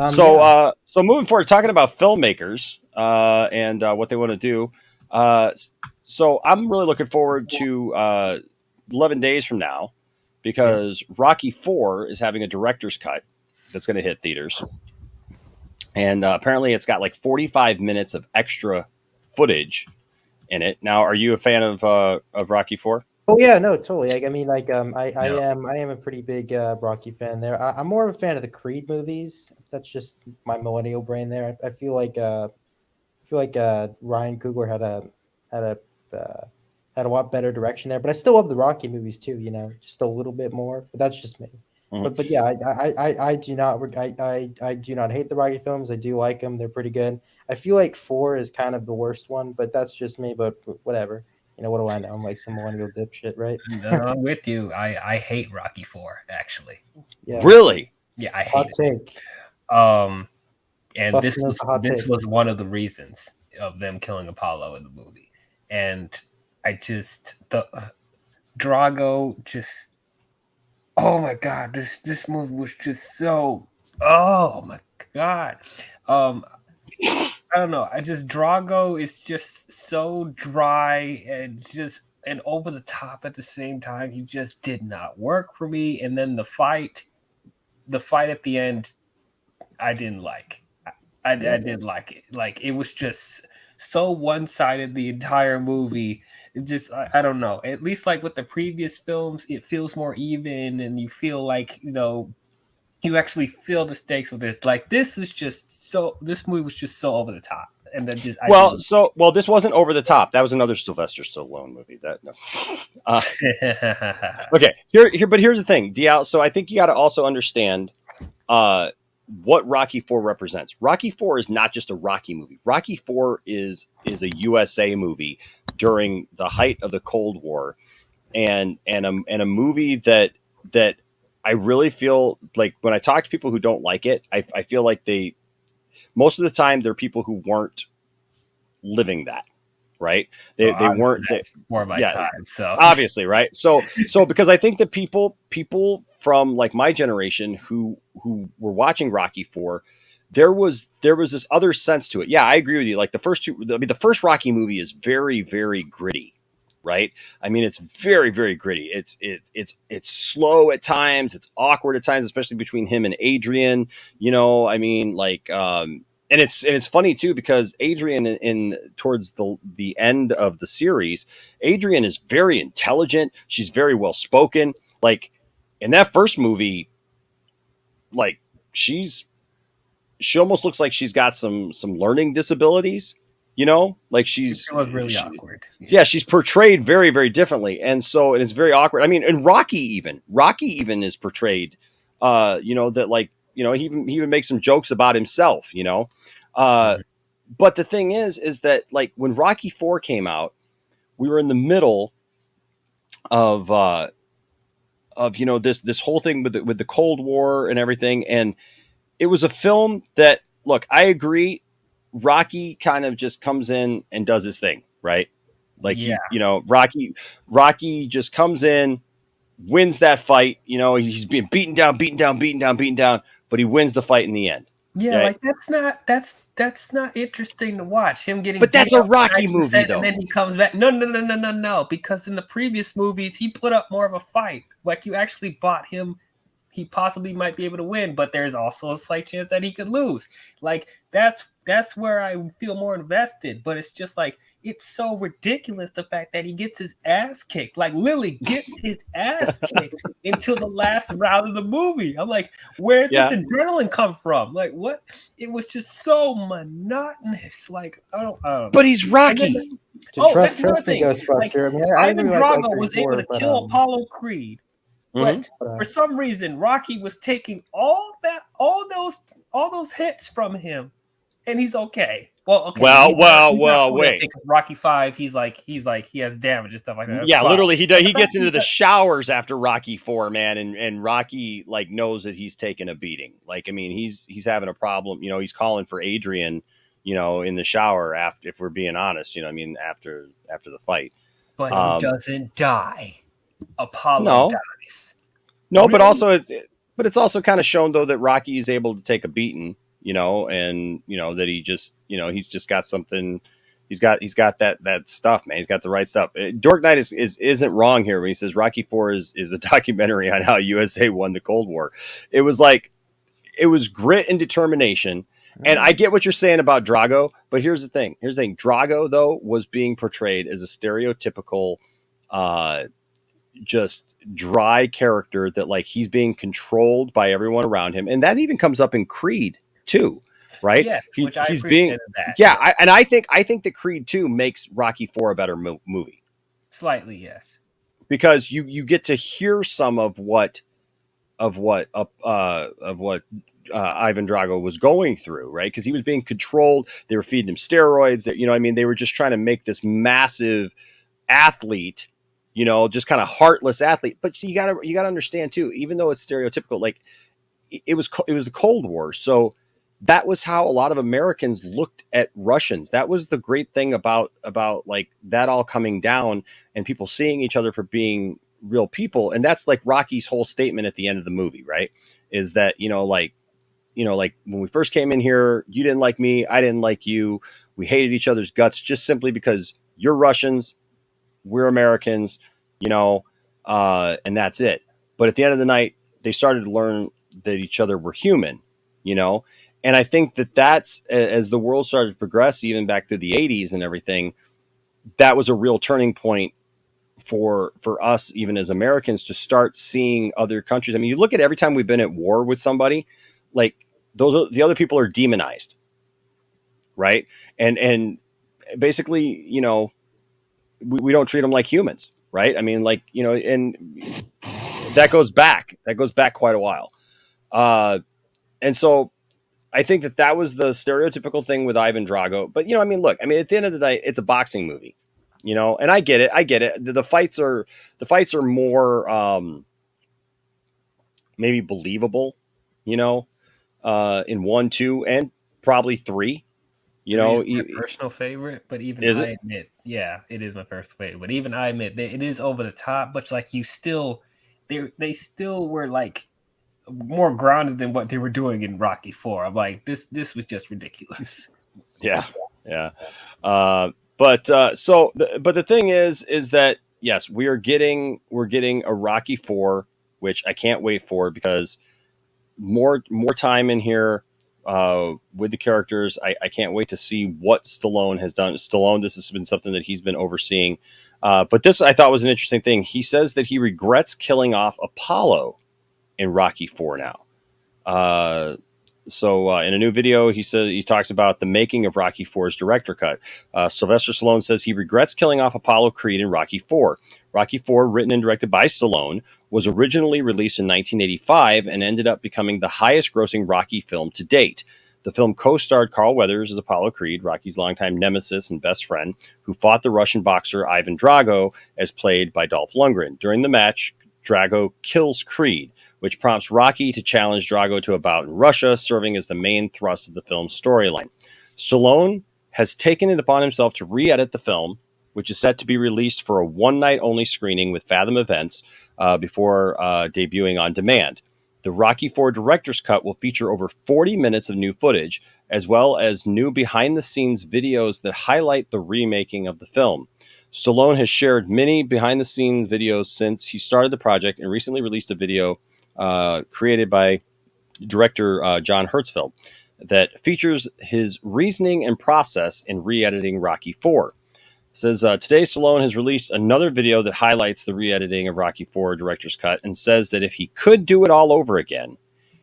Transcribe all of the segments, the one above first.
So moving forward, talking about filmmakers and what they want to do. Uh, so I'm really looking forward to 11 days from now because Rocky 4 is having a director's cut that's going to hit theaters. And apparently it's got like 45 minutes of extra footage in it. Now, are you a fan of Rocky 4? Oh yeah, no, totally. I mean, like, Yeah. I am a pretty big Rocky fan. There, I'm more of a fan of the Creed movies. That's just my millennial brain. There, I feel like Ryan Coogler had uh, had a lot better direction there. But I still love the Rocky movies too. You know, just a little bit more. But that's just me. Mhm. But yeah, I do not I do not hate the Rocky films. I do like them. They're pretty good. I feel like four is kind of the worst one, but that's just me. But whatever. You know, what do I know? I'm like some millennial dipshit, right? No, I'm with you. I hate Rocky Four actually. Yeah. Really? Yeah, I Hot hate it. take. Um, and Busting out the hot this take. was one of the reasons of them killing Apollo in the movie. And I just the Drago just oh my god, this movie was just so oh my god. Um I don't know. I just Drago is just so dry and over the top at the same time. He just did not work for me. And then the fight at the end, I didn't like. I didn't like it. Like it was just so one sided the entire movie. It just I don't know. At least like with the previous films, it feels more even, and you feel like you actually feel the stakes of this. Like this is just so. This movie was just so over the top, and then just I Well, didn't. this wasn't over the top. That was another Sylvester Stallone movie. That no. Uh, okay, but here's the thing, DL. So I think you got to also understand uh, what Rocky Four represents. Rocky Four is not just a Rocky movie. Rocky Four is a USA movie during the height of the Cold War, and a movie that I really feel like when I talk to people who don't like it, I feel like they most of the time they're people who weren't living that, right? Well, They obviously weren't. that's before my Yeah, time. So obviously, right? So because I think that people from like my generation who were watching Rocky Four, there was this other sense to it. Yeah, I agree with you. Like the first two, I mean, the first Rocky movie is very gritty, right? I mean, it's very gritty. It's slow at times. It's awkward at times, especially between him and Adrian. You know, I mean, like, and it's funny too because Adrian in towards the end of the series, Adrian is very intelligent. She's very well spoken. Like in that first movie, like she almost looks like she's got some learning disabilities. You know, like it was really awkward. yeah, she's portrayed very differently, and so and it's very awkward. I mean, and Rocky even is portrayed, you know, that like you know he even makes some jokes about himself, you know, uh, Mhm. but the thing is that like when Rocky Four came out, we were in the middle of you know this whole thing with the Cold War and everything, and it was a film that look, I agree, Rocky kind of just comes in and does his thing, right? Like Yeah, you know, Rocky just comes in, wins that fight. You know, he's being beaten down, but he wins the fight in the end. yeah. Yeah, Like that's not interesting to watch. Him getting but beat that's a up, Rocky like you movie, said, and though. then he comes back. No. Because in the previous movies, he put up more of a fight. Like you actually bought him he possibly might be able to win, but there's also a slight chance that he could lose. Like that's where I feel more invested. But it's just like it's so ridiculous the fact that he gets his ass kicked. Like Lily gets his ass kicked until the last round of the movie. I'm like, where did this Yeah, adrenaline come from? Like what? It was just so monotonous. Like I don't but know. he's And then Rocky. that's another Trust me, thing. Like Ghostbuster. I mean, I Ivan really like Drago Creed was able 4, to kill Apollo Creed, Hmm. but but for some reason, Rocky was taking all those hits from him, and he's okay. Well, okay, he's not fully okay Wait. because Rocky 5, he's like he has damage and stuff like that. That's Yeah, fine. literally, But the he fact gets into the showers after Rocky Four, man, and Rocky like knows that he's taking a beating. Like, I mean, he's having a problem. You know, he's calling for Adrian. You know, in the shower after, if we're being honest, you know, I mean, after the fight. but he Um, doesn't die. Apollo no, dies. no, but Really? also, but it's also kind of shown though that Rocky is able to take a beating. and that he just, he's just got something. He's got that stuff, man. He's got the right stuff. Dork Knight isn't wrong here when he says Rocky Four is a documentary on how USA won the Cold War. It was grit and determination. And I get what you're saying about Drago, but here's the thing. Drago, though, was being portrayed as a stereotypical, just dry character that like he's being controlled by everyone around him, and that even comes up in Creed too, right? Yeah, which I he's appreciated being that. yeah, I think that Creed 2 makes Rocky 4 a better movie Slightly, yes, because you get to hear some of what Ivan Drago was going through, right? Because he was being controlled. They were feeding him steroids. That they were just trying to make this massive athlete, just kind of heartless athlete. But see, you gotta understand too. Even though it's stereotypical, like it was the Cold War, so that was how a lot of Americans looked at Russians. That was the great thing about like that all coming down and people seeing each other for being real people. And that's like Rocky's whole statement at the end of the movie, right? Is that like when we first came in here, you didn't like me, I didn't like you. We hated each other's guts just simply because you're Russians, we're Americans, and that's it. But at the end of the night, they started to learn that each other were human, and I think that's as the world started to progress, even back through the 80s and everything, that was a real turning point for us, even as Americans, to start seeing other countries. I mean, you look at every time we've been at war with somebody, like the other people are demonized, right? And basically, we don't treat them like humans, right? I mean, like, and that goes back quite a while. And so I think that was the stereotypical thing with Ivan Drago. But, I mean, look, at the end of the day, it's a boxing movie, and I get it. The fights are more, maybe believable, in 1, 2, and probably 3. Three is my personal favorite, but even Is I it? admit, yeah, it is my first favorite. But even I admit that it is over the top. But like they still were like more grounded than what they were doing in Rocky 4. I'm like, this was just ridiculous. Yeah. But the thing is that yes, we're getting a Rocky 4, which I can't wait for, because more time in here with the characters. I can't wait to see what Stallone has done. This has been something that he's been overseeing. But this I thought was an interesting thing. He says that he regrets killing off Apollo in Rocky 4 now. So in a new video, he talks about the making of Rocky 4's director cut. Sylvester Stallone says he regrets killing off Apollo Creed in Rocky 4. Rocky 4, written and directed by Stallone, was originally released in 1985 and ended up becoming the highest-grossing Rocky film to date. The film co-starred Carl Weathers as Apollo Creed, Rocky's longtime nemesis and best friend, who fought the Russian boxer Ivan Drago, as played by Dolph Lundgren. During the match, Drago kills Creed, which prompts Rocky to challenge Drago to a bout in Russia, serving as the main thrust of the film's storyline. Stallone has taken it upon himself to re-edit the film, which is set to be released for a one-night-only screening with Fathom Events before debuting on demand. The Rocky IV Directors Cut will feature over 40 minutes of new footage, as well as new behind-the-scenes videos that highlight the remaking of the film. Stallone has shared many behind-the-scenes videos since he started the project and recently released a video created by director John Hertzfeld that features his reasoning and process in re-editing Rocky IV. It says, today Stallone has released another video that highlights the re-editing of Rocky IV Director's Cut and says that if he could do it all over again,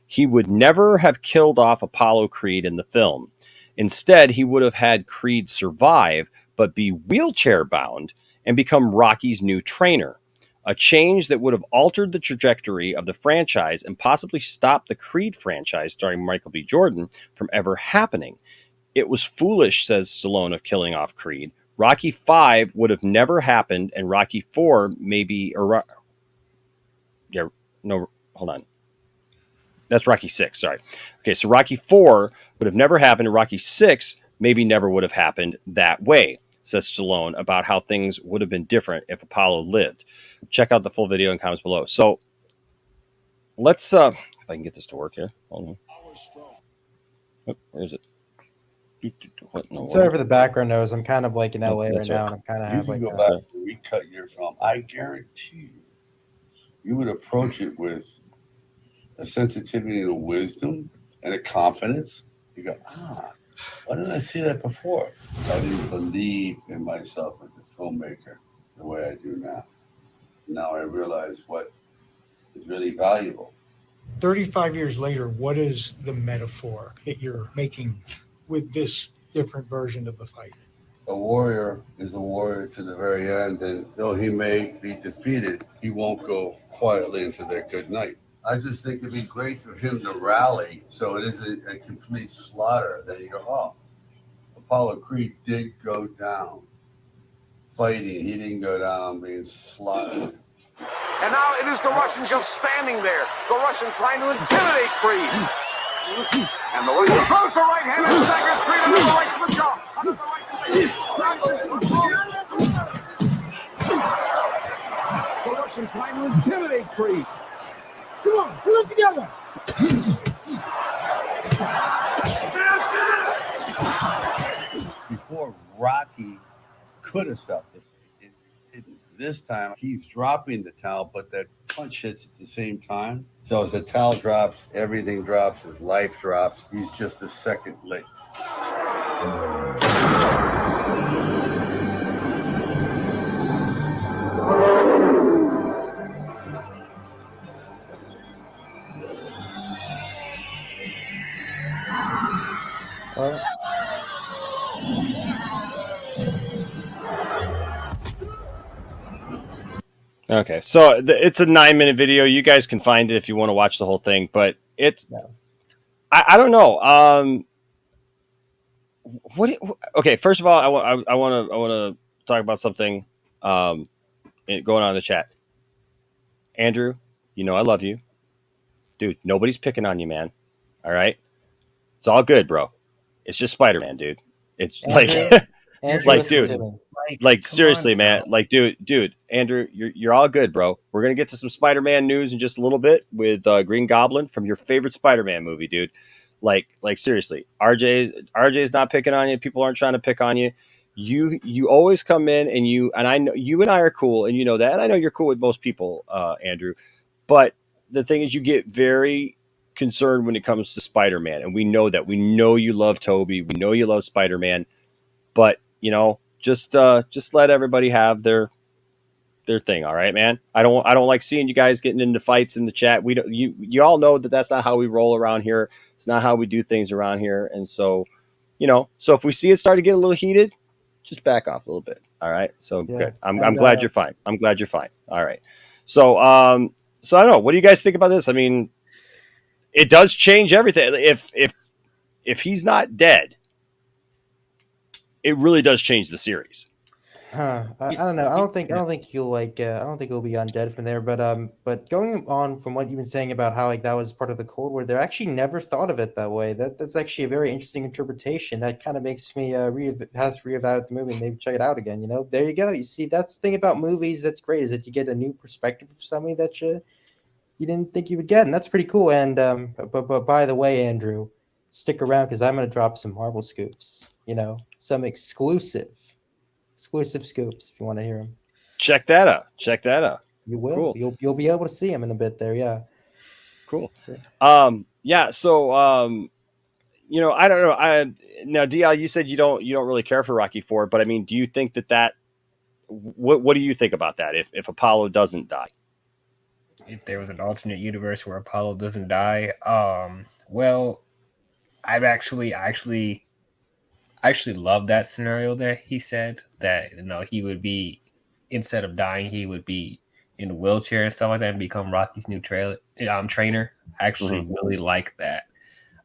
he would never have killed off Apollo Creed in the film. Instead, he would have had Creed survive, but be wheelchair bound and become Rocky's new trainer. A change that would have altered the trajectory of the franchise and possibly stopped the Creed franchise starring Michael B. Jordan from ever happening. It was foolish, says Stallone, of killing off Creed. Rocky V would have never happened, and Rocky IV maybe... hold on. That's Rocky VI, sorry. Okay, so Rocky IV would have never happened, and Rocky VI maybe never would have happened that way, says Stallone, about how things would have been different if Apollo lived. Check out the full video in comments below. So let's if I can get this to work here. Hold on. Oh, where is it? What in the Sorry world? for the background noise. I'm kind of like in Oh, LA right that's now, right. and I'm kind of You have can like go a back and recut your film. I guarantee you would approach it with a sensitivity and a wisdom and a confidence. You go, why didn't I see that before? I didn't believe in myself as a filmmaker the way I do now. Now I realize what is really valuable. 35 years later, what is the metaphor that you're making with this different version of the fight? A warrior is a warrior to the very end, and though he may be defeated, he won't go quietly into their good night. I just think it'd be great for him to rally so it isn't a complete slaughter. Then you go, oh, Apollo Creed did go down fighting. He didn't go down being slaughtered. And now it is the Russian just standing there. The Russian trying to intimidate Creed. And the Russian throws the right hand and staggers Creed under the right to the jaw. Under the right to the Russian trying to intimidate Creed. Come on, put it together. Before Rocky could have stopped it. This time he's dropping the towel, but that punch hits at the same time. So as the towel drops, everything drops, his life drops. He's just a second late. Okay, so it's a 9-minute video. You guys can find it if you want to watch the whole thing, but it's no. I don't know. Okay, first of all, I want to talk about something going on in the chat. Andrew, you know I love you, dude. Nobody's picking on you, man. All right, it's all good, bro. It's just Spider-Man, dude. It's Andrew, like Andrew, like, listen dude. to me. Like come seriously, on, man. bro. Like, dude, Andrew, you're all good, bro. We're gonna get to some Spider-Man news in just a little bit with Green Goblin from your favorite Spider-Man movie, dude. Like seriously, RJ's not picking on you. People aren't trying to pick on you. You always come in and I know you and I are cool, and you know that, and I know you're cool with most people, Andrew. But the thing is, you get very concerned when it comes to Spider-Man, and we know that. We know you love Toby. We know you love Spider-Man, but just let everybody have their thing. All right, man. I don't like seeing you guys getting into fights in the chat. We don't. You all know that that's not how we roll around here. It's not how we do things around here. And so, so if we see it start to get a little heated, just back off a little bit. All right. So Yeah. good. I'm And glad you're fine. I'm glad you're fine. All right. So so I don't know. What do you guys think about this? I mean, it does change everything. If he's not dead, it really does change the series. I don't know. I don't think he'll like. I don't think he'll be undead from there. But going on from what you've been saying about how like that was part of the Cold War, they actually never thought of it that way. That's actually a very interesting interpretation. That kind of makes me have to reevaluate the movie and maybe check it out again. There you go. You see, that's the thing about movies that's great is that you get a new perspective of something that you didn't think you would get, and that's pretty cool. And but by the way, Andrew, stick around because I'm gonna drop some Marvel scoops. Some exclusive scoops if you want to hear them. Check that out. You will. Cool. You'll be able to see them in a bit there. Yeah. Cool. Yeah. So, I don't know. Now, DL, you said you don't really care for Rocky IV, but I mean, do you think that what do you think about that? If Apollo doesn't die, If there was an alternate universe where Apollo doesn't die, well, I actually love that scenario that he said that he would be, instead of dying, he would be in a wheelchair and stuff like that and become Rocky's new trainer. I actually really like that.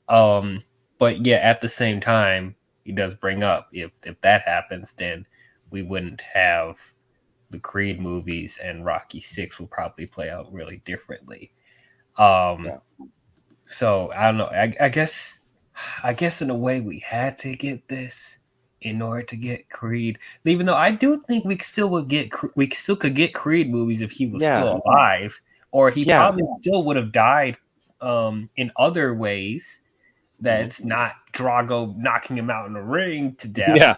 But yeah, at the same time, he does bring up if that happens, then we wouldn't have the Creed movies, and Rocky 6 will probably play out really differently. Yeah. So I don't know. I guess in a way we had to get this in order to get Creed. Even though I do think we still could get Creed movies if he was still alive, or he probably still would have died in other ways that's not Drago knocking him out in the ring to death. Yeah.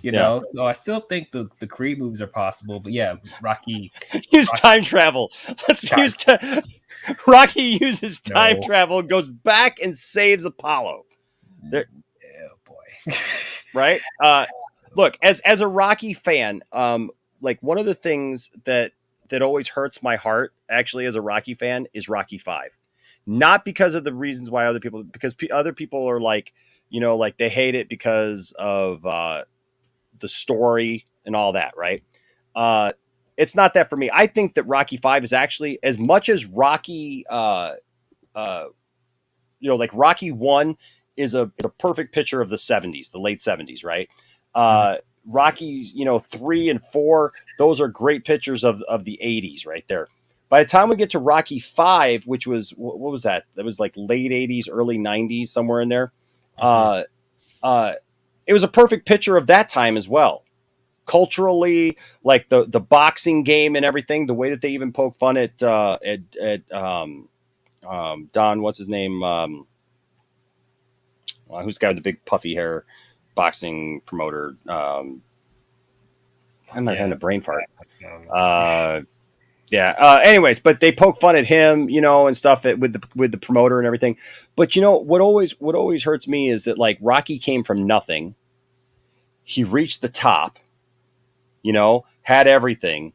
You know, so I still think the Creed movies are possible, but yeah, Rocky use time travel. Let's use Rocky uses time travel, goes back and saves Apollo. There, oh boy. right? Look, as a Rocky fan, like one of the things that always hurts my heart, actually, as a Rocky fan, is Rocky 5. Not because of the reasons why other people, because other people are like, you know, like they hate it because of the story and all that, right? It's not that for me. I think that Rocky 5 is actually, as much as Rocky, you know, like Rocky 1 is a perfect picture of the 70s, the late 70s, right? Rocky, you know, 3 and 4, those are great pictures of the 80s right there. By the time we get to Rocky 5, which was, what was that? That was like late 80s, early 90s, somewhere in there. It was a perfect picture of that time as well. Culturally, like the boxing game and everything, the way that they even poke fun at Don, what's his name? Who's the guy with the big puffy hair, boxing promoter? I'm not having a brain fart. Anyways, but they poke fun at him, you know, and stuff with the promoter and everything. But you know what always hurts me is that like Rocky came from nothing. He reached the top, you know, had everything,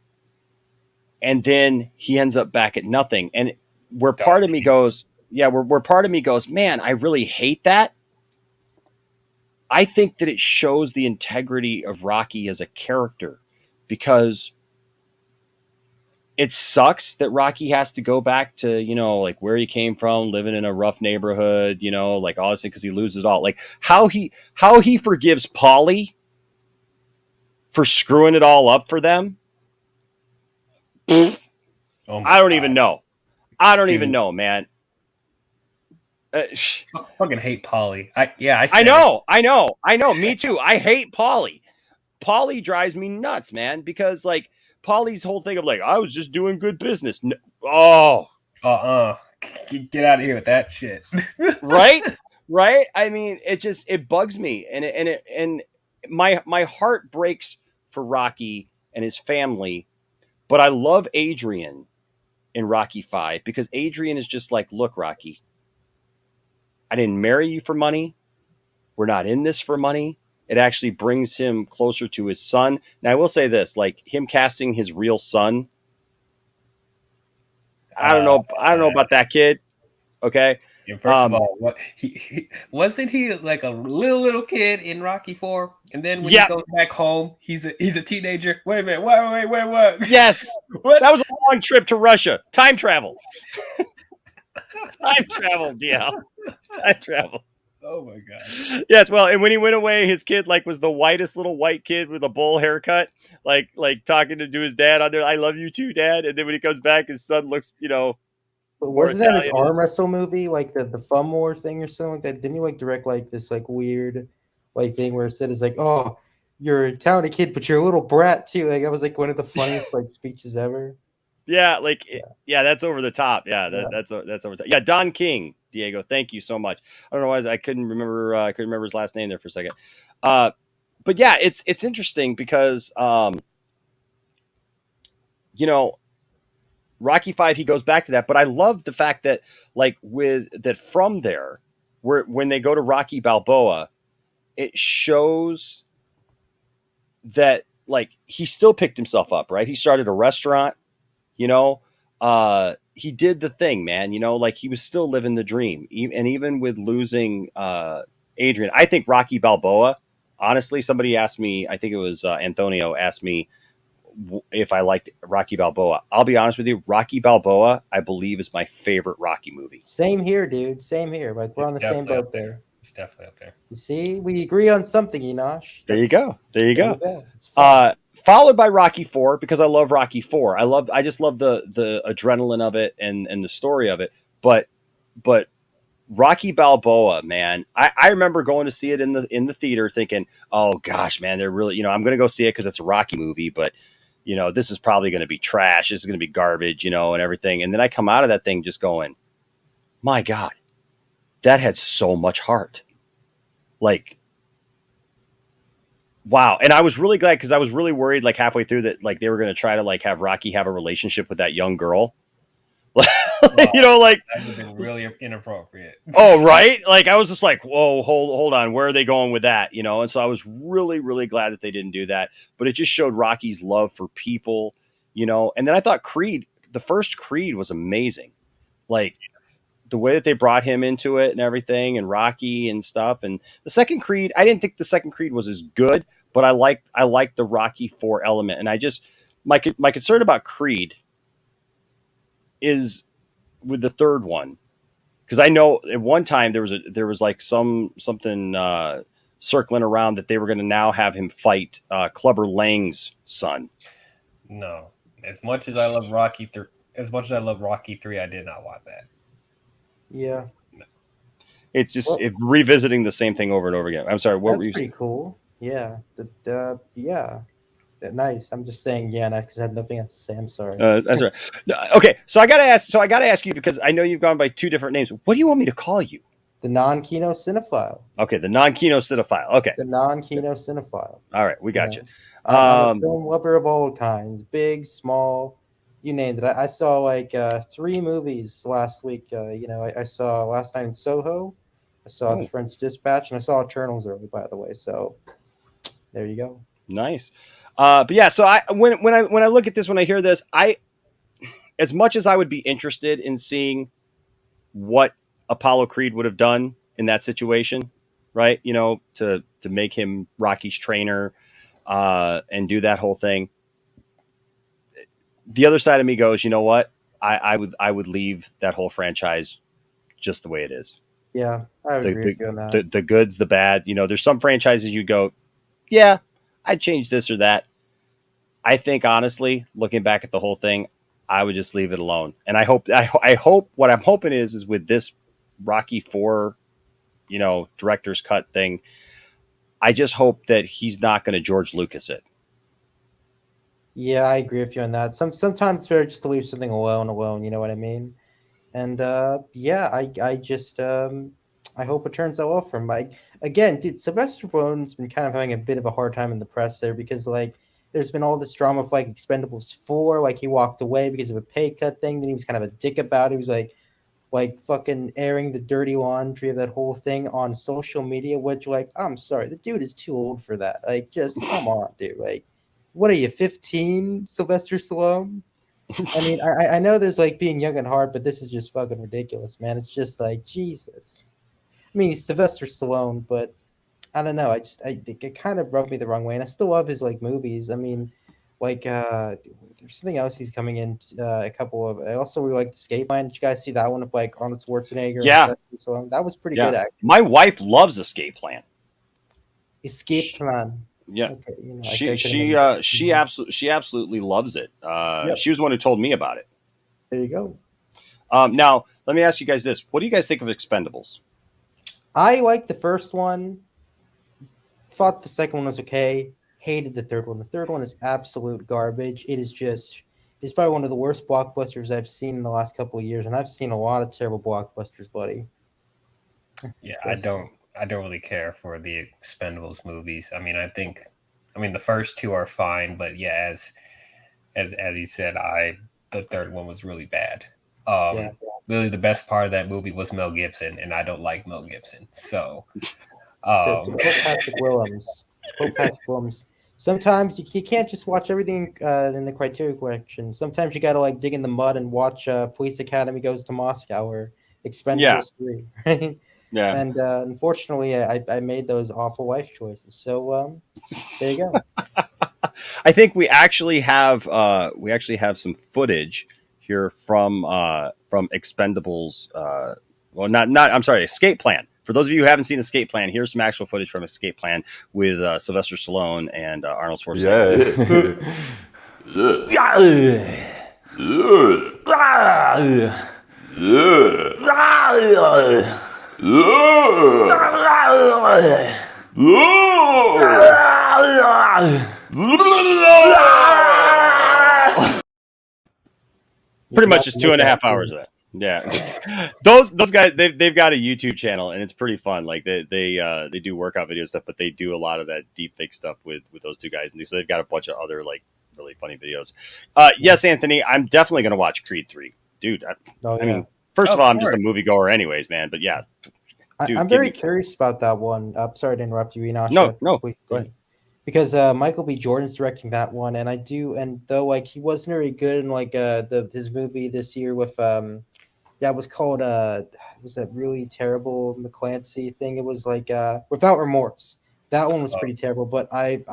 and then he ends up back at nothing. And where part of me goes, where part of me goes, man, I really hate that. I think that it shows the integrity of Rocky as a character, because it sucks that Rocky has to go back to, you know, like where he came from, living in a rough neighborhood, you know, like all this thing, because he loses all. Like how he forgives Paulie for screwing it all up for them. I don't even know. I don't even know, man. I fucking hate Paulie. I know. Me too. I hate Paulie. Paulie drives me nuts, man, because like Paulie's whole thing of like, I was just doing good business. Get out of here with that shit. Right? I mean, it bugs me, and my heart breaks for Rocky and his family, but I love Adrian in Rocky 5, because Adrian is just like, look, Rocky, I didn't marry you for money. We're not in this for money. It actually brings him closer to his son. Now, I will say this, like him casting his real son, I don't know about that kid. Okay. Yeah, first of all, what he wasn't he like a little kid in Rocky 4, and then when he goes back home, he's a teenager. Wait a minute, what? Yes, what? That was a long trip to Russia. Time travel. Time travel, DL. Time travel. Oh my god. Yes, well, and when he went away, his kid like was the whitest little white kid with a bowl haircut, like talking to his dad on there. I love you too, Dad. And then when he comes back, his son looks, you know. But wasn't that his arm wrestle movie, like the Fun War thing or something like that? Didn't he like direct like this like weird like thing where it said it's like, oh, you're a talented kid, but you're a little brat too. Like that was like one of the funniest like speeches ever. Yeah, like that's over the top. Yeah, that's over the top. Yeah, Don King, Diego. Thank you so much. I don't know why I couldn't remember. I couldn't remember his last name there for a second. But yeah, it's interesting because you know, Rocky 5, he goes back to that, but I love the fact that like from there, when they go to Rocky Balboa, it shows that like he still picked himself up, right? He started a restaurant, you know, he did the thing, man, you know, like he was still living the dream. And even with losing Adrian, I think Rocky Balboa, honestly, somebody asked me, I think it was Antonio asked me if I liked Rocky Balboa. I'll be honest with you, Rocky Balboa, I believe, is my favorite Rocky movie. Same here, dude. Same here. Like we're on the same boat there. It's definitely up there. You see, we agree on something, Enosh. There you go. It's fun. Followed by Rocky 4, because I love Rocky 4. I just love the adrenaline of it and the story of it. But Rocky Balboa, man, I remember going to see it in the theater thinking, oh gosh, man, they're really, you know, I'm going to go see it because it's a Rocky movie, but you know, this is probably going to be trash. This is going to be garbage, you know, and everything. And then I come out of that thing just going, my God, that had so much heart. Like, wow. And I was really glad because I was really worried like halfway through that like they were going to try to like have Rocky have a relationship with that young girl. Wow, You know, like that would have been really inappropriate. oh, right. Like I was just like, whoa, hold on. Where are they going with that? You know? And so I was really, really glad that they didn't do that, but it just showed Rocky's love for people, you know? And then I thought the first Creed was amazing. Like the way that they brought him into it and everything and Rocky and stuff. And the second Creed, I didn't think the second Creed was as good, but I liked the Rocky 4 element. And I just, my concern about Creed is with the third one, because I know at one time there was like something circling around that they were going to now have him fight Clubber Lang's son. No, as much as I love Rocky 3, I did not want that. Yeah, It's just revisiting the same thing over and over again. I'm sorry, what that's were you pretty saying? cool. Yeah, yeah, nice. I'm just saying, yeah, nice because I had nothing else to say. I'm sorry. That's right. No, okay, so I got to ask you because I know you've gone by two different names. What do you want me to call you? The non-Kino cinephile. Okay, the non-Kino cinephile. Okay, The non-Kino cinephile. all right, we got you. I'm a film lover of all kinds, big, small, you named it. I saw like 3 movies last week. I saw Last Night in Soho, I saw The French Dispatch, and I saw Eternals early, by the way. So there you go. Nice. But yeah, so when I look at this, when I hear this, as much as I would be interested in seeing what Apollo Creed would have done in that situation, right? You know, to make him Rocky's trainer and do that whole thing. The other side of me goes, you know what? I would leave that whole franchise just the way it is. Yeah, I would agree with you on that. The goods, the bad. You know, there's some franchises you go, yeah, I'd change this or that. I think honestly, looking back at the whole thing, I would just leave it alone. And I hope what I'm hoping is with this Rocky 4, director's cut thing, I just hope that he's not going to George Lucas it. Yeah, I agree with you on that. Sometimes it's better just to leave something alone. You know what I mean? And yeah, I just I hope it turns out well for him. Again, dude, Sylvester Stallone's been kind of having a bit of a hard time in the press there because like there's been all this drama of like Expendables 4, like he walked away because of a pay cut thing. Then he was kind of a dick about it. He was like fucking airing the dirty laundry of that whole thing on social media, which like I'm sorry, the dude is too old for that. Like just come on, dude. Like what are you, 15, Sylvester Stallone? I mean, I know there's like being young at heart, but this is just fucking ridiculous, man. It's just like Jesus. I mean, he's Sylvester Stallone, but I don't know. It kind of rubbed me the wrong way, and I still love his like movies. I mean, like there's something else he's coming in. A couple of. I also really like Escape Plan. Did you guys see that one with like Arnold Schwarzenegger? Yeah. And Sylvester Stallone? That was pretty Yeah. good. Actually. My wife loves Escape Plan. Escape Plan. Yeah. Okay, she absolutely loves it. Yep. She was the one who told me about it. There you go. Now, let me ask you guys this. What do you guys think of Expendables? I liked the first one. Thought the second one was okay. Hated the third one. The third one is absolute garbage. It's probably one of the worst blockbusters I've seen in the last couple of years, and I've seen a lot of terrible blockbusters, buddy. Yeah, I don't really care for the Expendables movies. I mean, the first 2 are fine, but yeah, as he said, the third one was really bad. Really, the best part of that movie was Mel Gibson, and I don't like Mel Gibson. So, to quote Patrick Williams, sometimes you can't just watch everything in the Criteria Collection. Sometimes you got to like dig in the mud and watch Police Academy Goes to Moscow or Expendables 3, right? Yeah. And unfortunately, I made those awful life choices. So there you go. I think we actually have some footage here from Expendables. I'm sorry, Escape Plan. For those of you who haven't seen Escape Plan, here's some actual footage from Escape Plan with Sylvester Stallone and Arnold Schwarzenegger. Pretty much just 2.5 hours of that. Yeah, those guys they've got a YouTube channel and it's pretty fun. Like they do workout video stuff, but they do a lot of that deep fake stuff with those two guys, and so they've got a bunch of other like really funny videos. Yes, Anthony, I'm definitely gonna watch Creed 3, dude. Oh I yeah. mean, first of Of all, I'm just a course. moviegoer, anyways, man. But yeah, dude, I'm give very me curious about that one. I'm sorry to interrupt you, Enoch. no, go ahead. Quickly. Because Michael B. Jordan's directing that one, and though like he wasn't very good in like his movie this year with that was called it was that really terrible McClancy thing. It was like Without Remorse. That one was Oh. pretty terrible, but I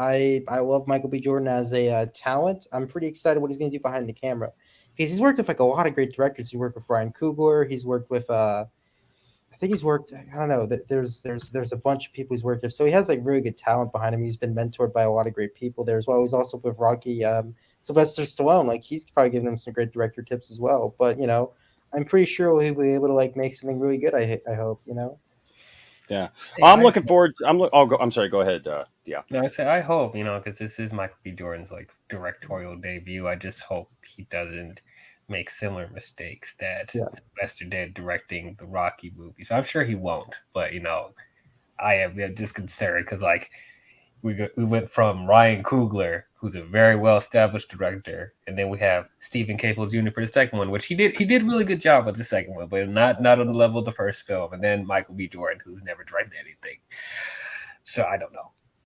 love Michael B. Jordan as a talent. I'm pretty excited what he's going to do behind the camera because he's worked with like a lot of great directors. He worked with Ryan Coogler. He's worked with I think he's worked. I don't know. There's a bunch of people he's worked with. So he has like really good talent behind him. He's been mentored by a lot of great people there as well. He's also with Rocky, Sylvester Stallone. Like he's probably given him some great director tips as well. But I'm pretty sure he'll be able to like make something really good. I hope. Yeah, Hey, I'm looking forward. I'm sorry. Go ahead. Yeah. No, I say I hope, because this is Michael B. Jordan's like directorial debut. I just hope he doesn't make similar mistakes that Yeah. Sylvester did directing the Rocky movies. I'm sure he won't, but I am just concerned because like we went from Ryan Coogler, who's a very well established director, and then we have Stephen Caple Jr. for the second one, which he did a really good job with the second one, but not on the level of the first film. And then Michael B. Jordan, who's never directed anything. So I don't know.